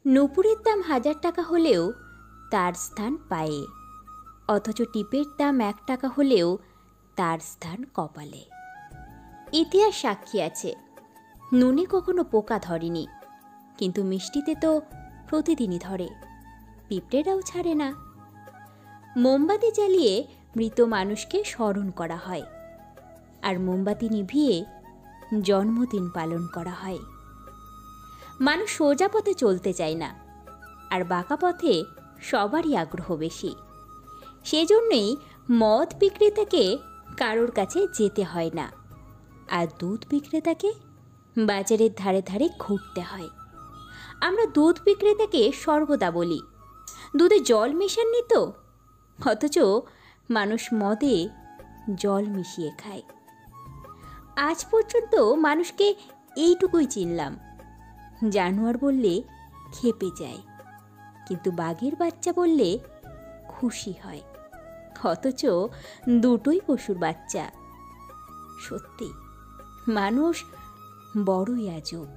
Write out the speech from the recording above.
নূপুরের দাম 1000 টাকা হলেও তার স্থান পায়ে, অথচ টিপের দাম 1 টাকা হলেও তার স্থান কপালে। ইতিহাস সাক্ষী আছে, নুনে কখনো পোকা ধরেনি, কিন্তু মিষ্টিতে তো প্রতিদিনই ধরে, পিঁপড়েরাও ছাড়ে না। মোমবাতি জ্বালিয়ে মৃত মানুষকে স্মরণ করা হয়, আর মোমবাতি নিভিয়ে জন্মদিন পালন করা হয়। মানুষ সোজা পথে চলতে চায় না, আর বাঁকা পথে সবারই আগ্রহ বেশি। সেজন্যই মদ বিক্রেতাকে কারোর কাছে যেতে হয় না, আর দুধ বিক্রেতাকে বাজারের ধারে ধারে ঘুরতে হয়। আমরা দুধ বিক্রেতাকে সর্বদা বলি, দুধে জল মেশাননি তো, অথচ মানুষ মদে জল মিশিয়ে খায়। আজ পর্যন্ত মানুষকে এইটুকুই চিনলাম, জানোয়ার বললে খেপে যায়, কিন্তু বাঘের বাচ্চা বললে খুশি হয়, অথচ দুটোই পশুর বাচ্চা। সত্যি মানুষ বড়ই আজব।